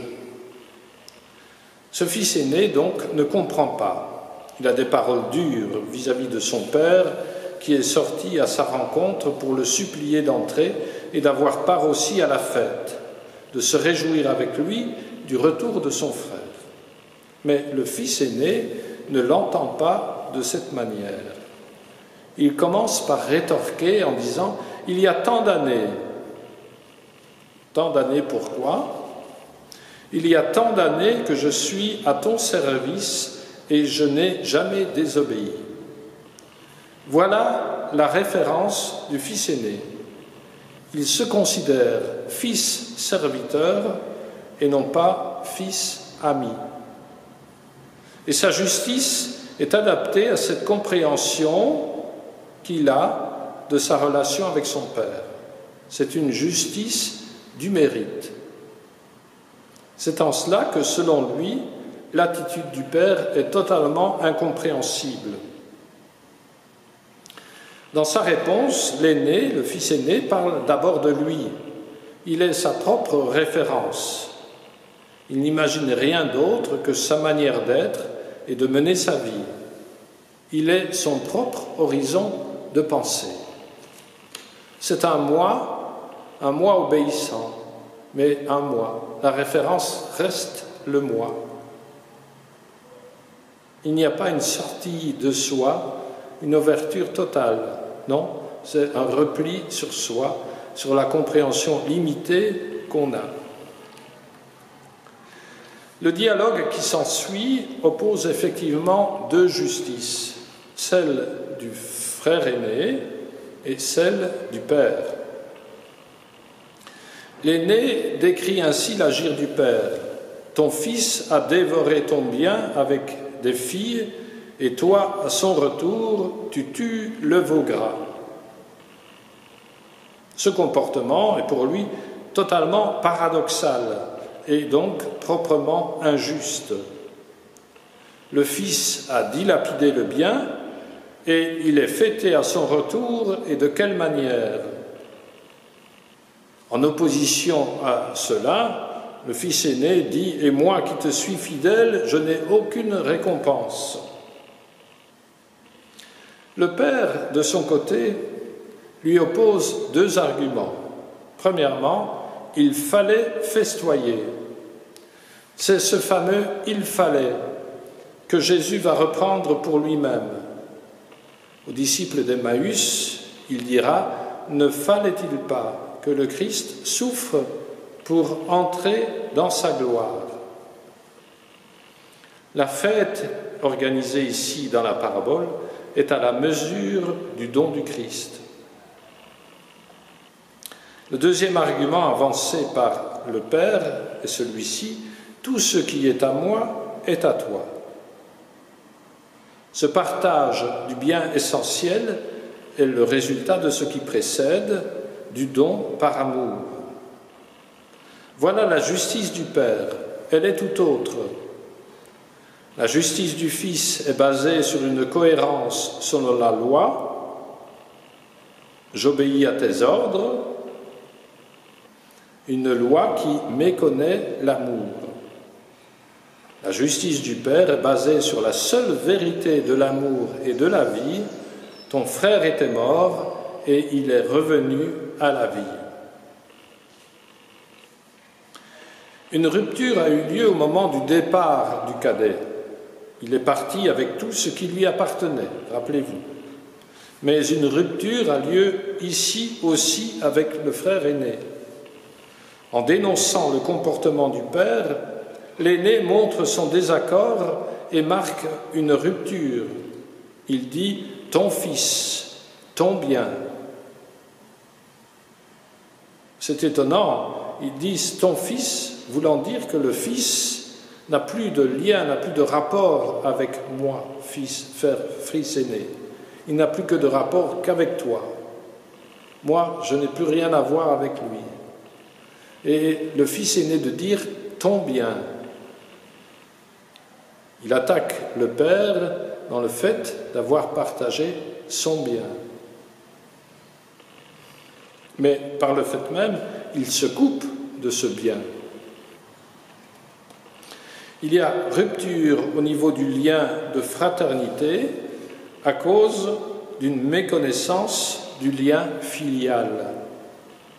Ce fils aîné, donc, ne comprend pas. Il a des paroles dures vis-à-vis de son père, qui est sorti à sa rencontre pour le supplier d'entrer et d'avoir part aussi à la fête, de se réjouir avec lui du retour de son frère. Mais le fils aîné ne l'entend pas de cette manière. Il commence par rétorquer en disant « Il y a tant d'années. » Tant d'années pourquoi ? « Il y a tant d'années que je suis à ton service et je n'ai jamais désobéi. Voilà la référence du fils aîné. Il se considère fils serviteur et non pas fils ami. Et sa justice est adaptée à cette compréhension qu'il a de sa relation avec son Père. C'est une justice du mérite. C'est en cela que, selon lui, l'attitude du Père est totalement incompréhensible. Dans sa réponse, l'aîné, le fils aîné, parle d'abord de lui. Il est sa propre référence. Il n'imagine rien d'autre que sa manière d'être et de mener sa vie. Il est son propre horizon de pensée. C'est un moi obéissant, mais un moi. La référence reste le moi. Il n'y a pas une sortie de soi, une ouverture totale. Non, c'est un repli sur soi, sur la compréhension limitée qu'on a. Le dialogue qui s'ensuit oppose effectivement deux justices, celle du frère aîné et celle du père. L'aîné décrit ainsi l'agir du père. « Ton fils a dévoré ton bien avec des filles, et toi, à son retour, tu tues le veau gras. » Ce comportement est pour lui totalement paradoxal et donc proprement injuste. Le fils a dilapidé le bien et il est fêté à son retour, et de quelle manière? En opposition à cela, le fils aîné dit « Et moi qui te suis fidèle, je n'ai aucune récompense. » Le père, de son côté, lui oppose deux arguments. Premièrement, il fallait festoyer. C'est ce fameux « il fallait » que Jésus va reprendre pour lui-même. Aux disciples d'Emmaüs, il dira « Ne fallait-il pas que le Christ souffre pour entrer dans sa gloire ?» La fête organisée ici dans la parabole est à la mesure du don du Christ. Le deuxième argument avancé par le Père est celui-ci: tout ce qui est à moi est à toi. Ce partage du bien essentiel est le résultat de ce qui précède, du don par amour. Voilà la justice du Père, elle est tout autre. La justice du Fils est basée sur une cohérence selon la loi. J'obéis à tes ordres. Une loi qui méconnaît l'amour. La justice du Père est basée sur la seule vérité de l'amour et de la vie. Ton frère était mort et il est revenu à la vie. Une rupture a eu lieu au moment du départ du cadet. Il est parti avec tout ce qui lui appartenait, rappelez-vous. Mais une rupture a lieu ici aussi avec le frère aîné. En dénonçant le comportement du père, l'aîné montre son désaccord et marque une rupture. Il dit « ton fils, ton bien ». C'est étonnant, ils disent « ton fils », voulant dire que le fils n'a plus de lien, n'a plus de rapport avec moi, fils aîné. Il n'a plus que de rapport qu'avec toi. Moi, je n'ai plus rien à voir avec lui. Et le fils aîné de dire « ton bien ». Il attaque le père dans le fait d'avoir partagé son bien. Mais par le fait même, il se coupe de ce bien. Il y a rupture au niveau du lien de fraternité à cause d'une méconnaissance du lien filial,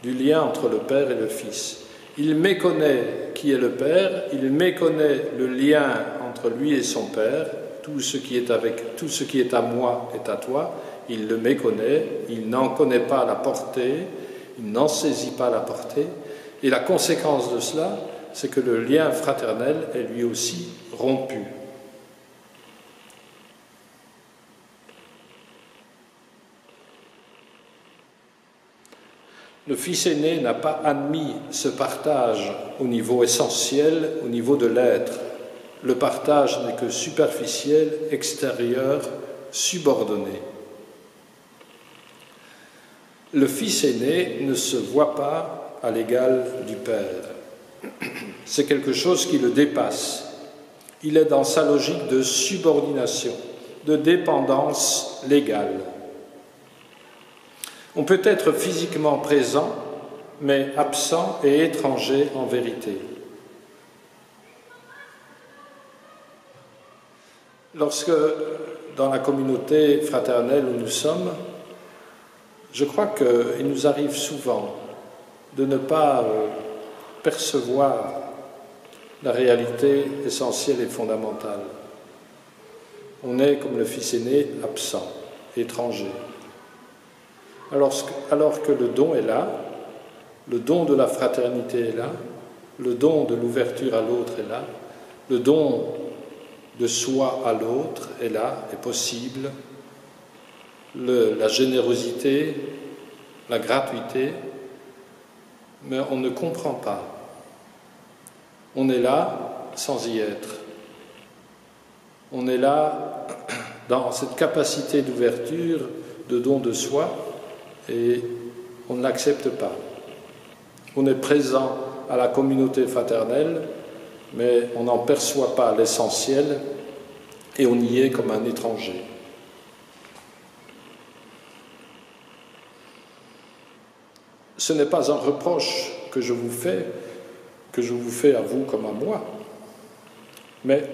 du lien entre le Père et le Fils. Il méconnaît qui est le Père, il méconnaît le lien entre lui et son Père, tout ce qui est à moi est à toi, il le méconnaît, il n'en connaît pas la portée, il n'en saisit pas la portée, et la conséquence de cela, c'est que le lien fraternel est lui aussi rompu. Le fils aîné n'a pas admis ce partage au niveau essentiel, au niveau de l'être. Le partage n'est que superficiel, extérieur, subordonné. Le fils aîné ne se voit pas à l'égal du père. C'est quelque chose qui le dépasse. Il est dans sa logique de subordination, de dépendance légale. On peut être physiquement présent, mais absent et étranger en vérité. Lorsque, dans la communauté fraternelle où nous sommes, je crois qu'il nous arrive souvent de ne pas percevoir la réalité essentielle et fondamentale. On est, comme le fils aîné, absent, étranger. Alors que le don est là, le don de la fraternité est là, le don de l'ouverture à l'autre est là, le don de soi à l'autre est là, est possible, la générosité, la gratuité, mais on ne comprend pas. On est là sans y être. On est là dans cette capacité d'ouverture, de don de soi, et on ne l'accepte pas. On est présent à la communauté fraternelle, mais on n'en perçoit pas l'essentiel et on y est comme un étranger. Ce n'est pas un reproche que je vous fais à vous comme à moi, mais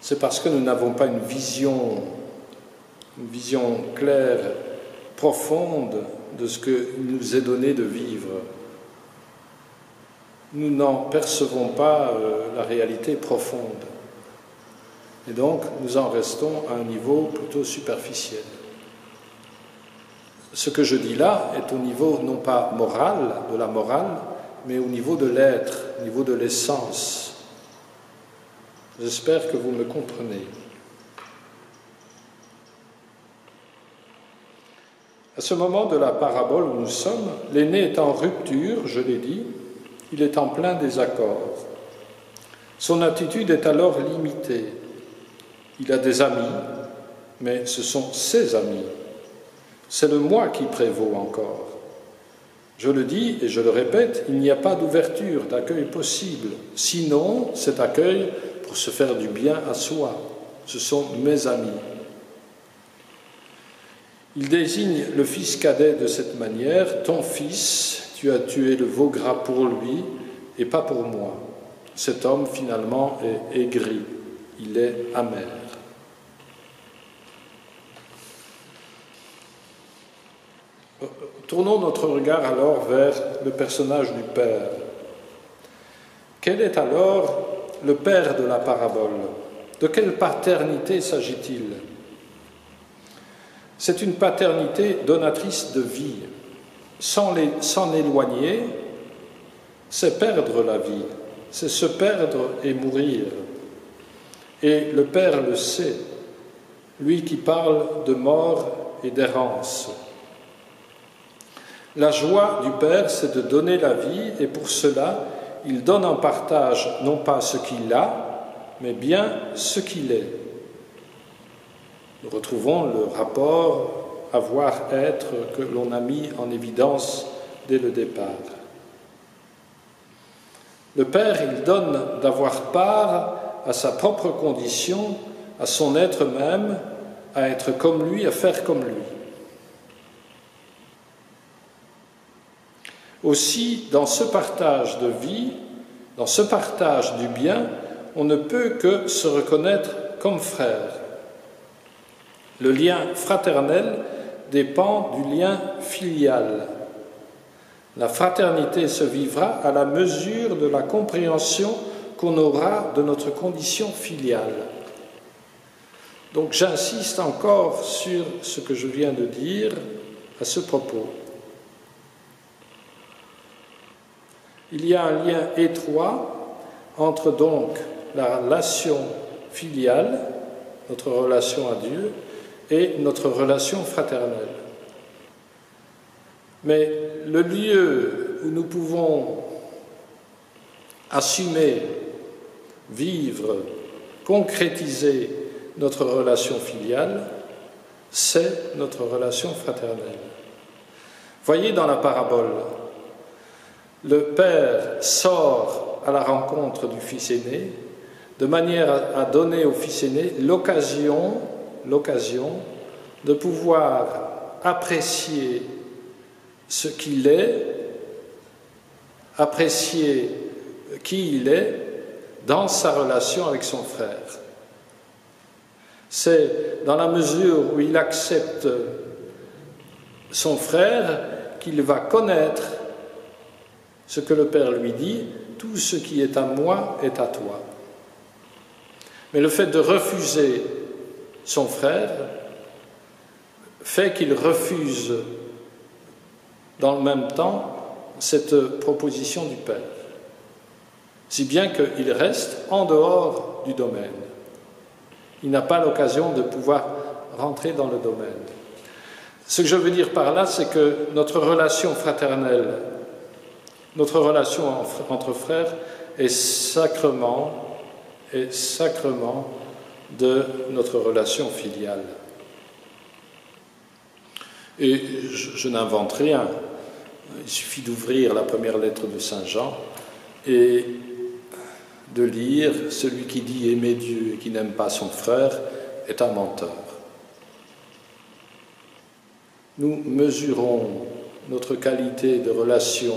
c'est parce que nous n'avons pas une vision claire, profonde de ce qu'il nous est donné de vivre. Nous n'en percevons pas la réalité profonde. Et donc, nous en restons à un niveau plutôt superficiel. Ce que je dis là est au niveau non pas moral, de la morale, mais au niveau de l'être, au niveau de l'essence. J'espère que vous me comprenez. À ce moment de la parabole où nous sommes, l'aîné est en rupture, je l'ai dit, il est en plein désaccord. Son attitude est alors limitée. Il a des amis, mais ce sont ses amis. C'est le moi qui prévaut encore. Je le dis et je le répète, il n'y a pas d'ouverture, d'accueil possible. Sinon, cet accueil pour se faire du bien à soi. Ce sont mes amis. Il désigne le fils cadet de cette manière. Ton fils, tu as tué le veau gras pour lui et pas pour moi. Cet homme, finalement, est aigri. Il est amer. Tournons notre regard alors vers le personnage du Père. Quel est alors le Père de la parabole? De quelle paternité s'agit-il? C'est une paternité donatrice de vie. S'en éloigner, c'est perdre la vie, c'est se perdre et mourir. Et le Père le sait, lui qui parle de mort et d'errance. La joie du Père, c'est de donner la vie, et pour cela, il donne en partage non pas ce qu'il a, mais bien ce qu'il est. Nous retrouvons le rapport avoir-être que l'on a mis en évidence dès le départ. Le Père, il donne d'avoir part à sa propre condition, à son être même, à être comme lui, à faire comme lui. Aussi, dans ce partage de vie, dans ce partage du bien, on ne peut que se reconnaître comme frère. Le lien fraternel dépend du lien filial. La fraternité se vivra à la mesure de la compréhension qu'on aura de notre condition filiale. Donc j'insiste encore sur ce que je viens de dire à ce propos. Il y a un lien étroit entre donc la relation filiale, notre relation à Dieu, et notre relation fraternelle. Mais le lieu où nous pouvons assumer, vivre, concrétiser notre relation filiale, c'est notre relation fraternelle. Voyez dans la parabole, le Père sort à la rencontre du Fils aîné de manière à donner au Fils aîné l'occasion de pouvoir apprécier ce qu'il est, apprécier qui il est dans sa relation avec son frère. C'est dans la mesure où il accepte son frère qu'il va connaître ce que le Père lui dit, tout ce qui est à moi est à toi. Mais le fait de refuser son frère fait qu'il refuse dans le même temps cette proposition du Père, si bien qu'il reste en dehors du domaine. Il n'a pas l'occasion de pouvoir rentrer dans le domaine. Ce que je veux dire par là, c'est que notre relation fraternelle, notre relation entre frères est sacrement de notre relation filiale. Et je n'invente rien. Il suffit d'ouvrir la première lettre de Saint Jean et de lire « Celui qui dit aimer Dieu et qui n'aime pas son frère est un menteur ». Nous mesurons notre qualité de relation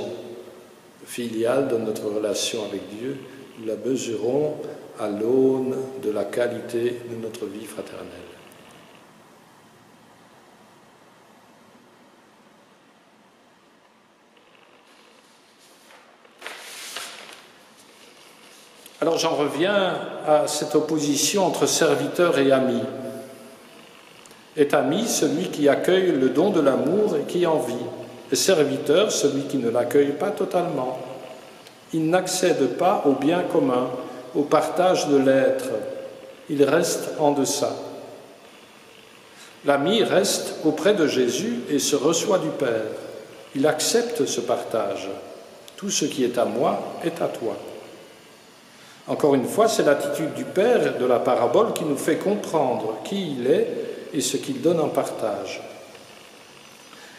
filiale, de notre relation avec Dieu, nous la mesurons à l'aune de la qualité de notre vie fraternelle. Alors j'en reviens à cette opposition entre serviteur et ami. Est ami celui qui accueille le don de l'amour et qui en vit, et serviteur celui qui ne l'accueille pas totalement. Il n'accède pas au bien commun, au partage de l'être. Il reste en deçà. L'ami reste auprès de Jésus et se reçoit du Père. Il accepte ce partage. Tout ce qui est à moi est à toi. Encore une fois, c'est l'attitude du Père de la parabole qui nous fait comprendre qui il est et ce qu'il donne en partage.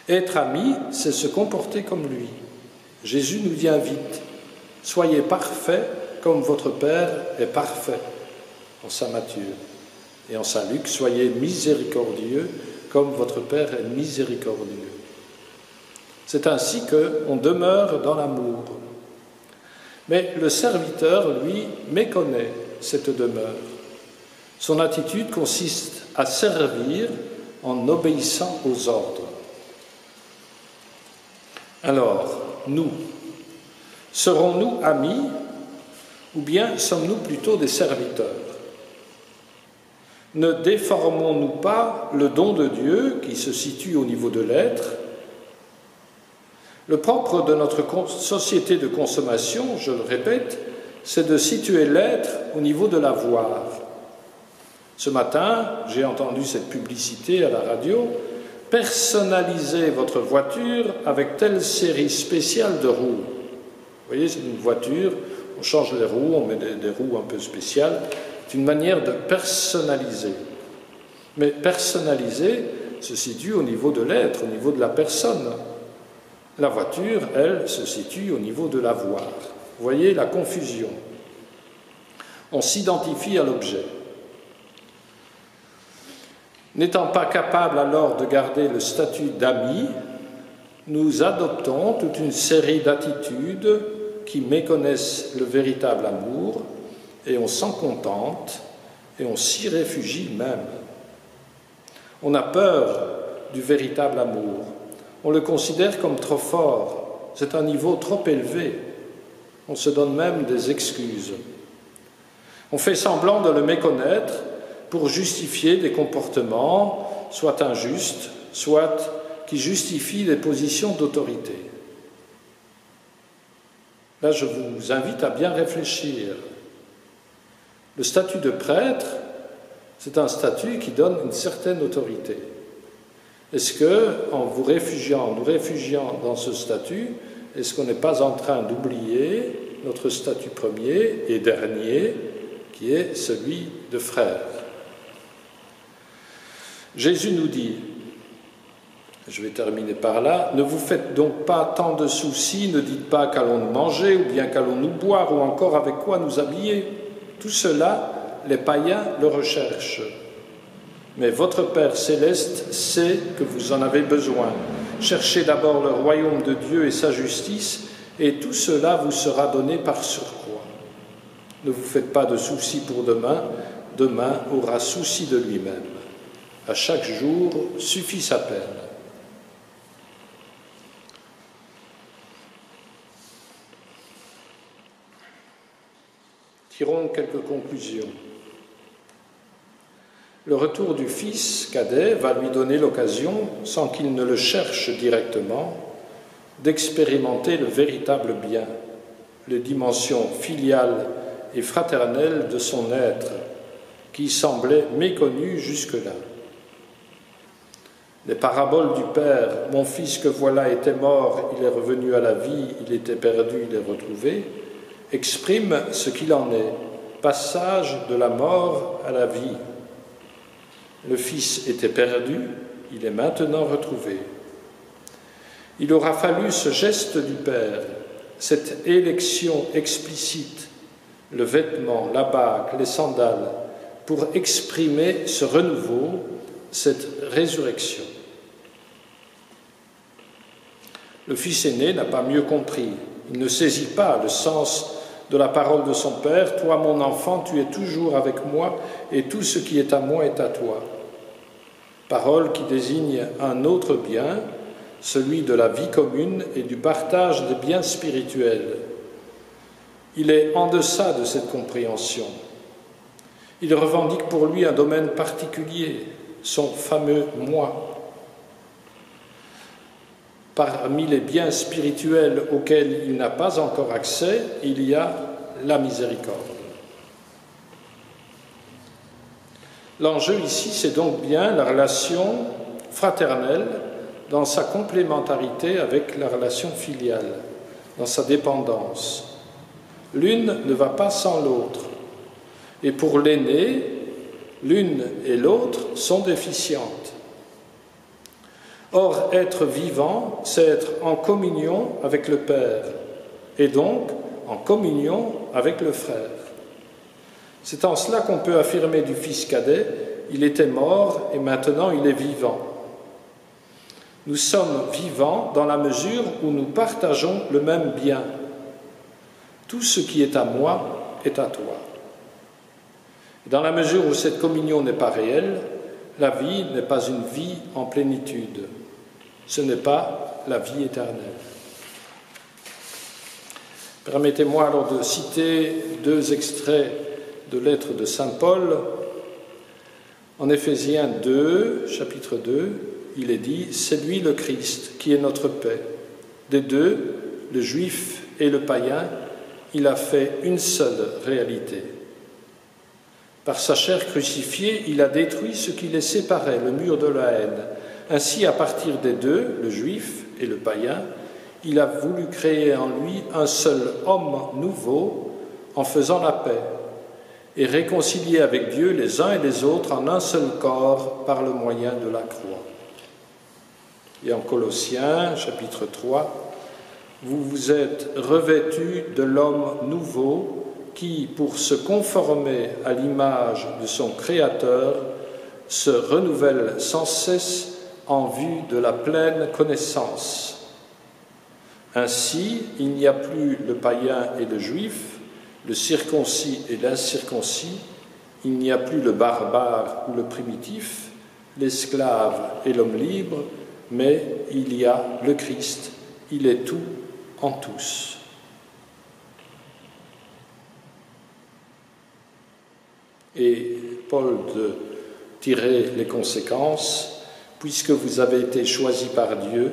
Être ami, c'est se comporter comme lui. Jésus nous y invite. Soyez parfaits comme votre Père est parfait, en Saint Matthieu. Et en Saint Luc, soyez miséricordieux comme votre Père est miséricordieux. C'est ainsi qu'on demeure dans l'amour. Mais le serviteur, lui, méconnaît cette demeure. Son attitude consiste à servir en obéissant aux ordres. Alors, nous, serons-nous amis ou bien sommes-nous plutôt des serviteurs? Ne déformons-nous pas le don de Dieu qui se situe au niveau de l'être? Le propre de notre société de consommation, je le répète, c'est de situer l'être au niveau de l'avoir. Ce matin, j'ai entendu cette publicité à la radio. Personnalisez votre voiture avec telle série spéciale de roues. Vous voyez, c'est une voiture, on change les roues, on met des roues un peu spéciales. C'est une manière de personnaliser. Mais personnaliser se situe au niveau de l'être, au niveau de la personne. La voiture, elle, se situe au niveau de l'avoir. Vous voyez la confusion. On s'identifie à l'objet. N'étant pas capable alors de garder le statut d'ami, nous adoptons toute une série d'attitudes qui méconnaissent le véritable amour et on s'en contente et on s'y réfugie même. On a peur du véritable amour. On le considère comme trop fort. C'est un niveau trop élevé. On se donne même des excuses. On fait semblant de le méconnaître pour justifier des comportements, soit injustes, soit qui justifient des positions d'autorité. Là, je vous invite à bien réfléchir. Le statut de prêtre, c'est un statut qui donne une certaine autorité. Est-ce que, en nous réfugiant dans ce statut, est-ce qu'on n'est pas en train d'oublier notre statut premier et dernier, qui est celui de frère? Jésus nous dit, je vais terminer par là, ne vous faites donc pas tant de soucis, ne dites pas qu'allons-nous manger, ou bien qu'allons-nous boire, ou encore avec quoi nous habiller. Tout cela, les païens le recherchent. Mais votre Père céleste sait que vous en avez besoin. Cherchez d'abord le royaume de Dieu et sa justice, et tout cela vous sera donné par surcroît. Ne vous faites pas de soucis pour demain, demain aura souci de lui-même. À chaque jour suffit sa peine. Tirons quelques conclusions. Le retour du fils cadet va lui donner l'occasion, sans qu'il ne le cherche directement, d'expérimenter le véritable bien, les dimensions filiales et fraternelles de son être, qui semblaient méconnues jusque-là. Les paraboles du Père, « Mon fils que voilà était mort, il est revenu à la vie, il était perdu, il est retrouvé », expriment ce qu'il en est, passage de la mort à la vie. Le Fils était perdu, il est maintenant retrouvé. Il aura fallu ce geste du Père, cette élection explicite, le vêtement, la bague, les sandales, pour exprimer ce renouveau, cette résurrection. Le fils aîné n'a pas mieux compris. Il ne saisit pas le sens de la parole de son père. « Toi, mon enfant, tu es toujours avec moi, et tout ce qui est à moi est à toi. » Parole qui désigne un autre bien, celui de la vie commune et du partage des biens spirituels. Il est en deçà de cette compréhension. Il revendique pour lui un domaine particulier, son fameux « moi ». Parmi les biens spirituels auxquels il n'a pas encore accès, il y a la miséricorde. L'enjeu ici, c'est donc bien la relation fraternelle dans sa complémentarité avec la relation filiale, dans sa dépendance. L'une ne va pas sans l'autre. Et pour l'aîné, l'une et l'autre sont déficientes. Or, être vivant, c'est être en communion avec le Père, et donc en communion avec le frère. C'est en cela qu'on peut affirmer du fils cadet, il était mort et maintenant il est vivant. Nous sommes vivants dans la mesure où nous partageons le même bien. Tout ce qui est à moi est à toi. Dans la mesure où cette communion n'est pas réelle, la vie n'est pas une vie en plénitude. Ce n'est pas la vie éternelle. Permettez-moi alors de citer 2 extraits de lettres de saint Paul. En Éphésiens 2, chapitre 2, il est dit « C'est lui le Christ qui est notre paix. Des deux, le juif et le païen, il a fait une seule réalité. Par sa chair crucifiée, il a détruit ce qui les séparait, le mur de la haine. Ainsi, à partir des deux, le juif et le païen, il a voulu créer en lui un seul homme nouveau en faisant la paix et réconcilier avec Dieu les uns et les autres en un seul corps par le moyen de la croix. » Et en Colossiens, chapitre 3, « Vous vous êtes revêtus de l'homme nouveau qui, pour se conformer à l'image de son Créateur, se renouvelle sans cesse en vue de la pleine connaissance. Ainsi, il n'y a plus le païen et le juif, le circoncis et l'incirconcis, il n'y a plus le barbare ou le primitif, l'esclave et l'homme libre, mais il y a le Christ, il est tout en tous. » Et Paul de tirer les conséquences, puisque vous avez été choisis par Dieu,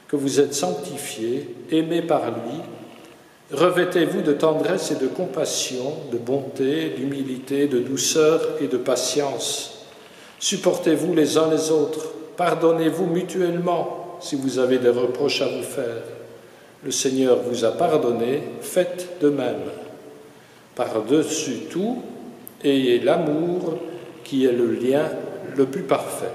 que vous êtes sanctifiés, aimés par lui, revêtez-vous de tendresse et de compassion, de bonté, d'humilité, de douceur et de patience. Supportez-vous les uns les autres pardonnez-vous mutuellement si vous avez des reproches à vous faire. Le Seigneur vous a pardonné, faites de même. Par-dessus tout, ayez l'amour qui est le lien le plus parfait.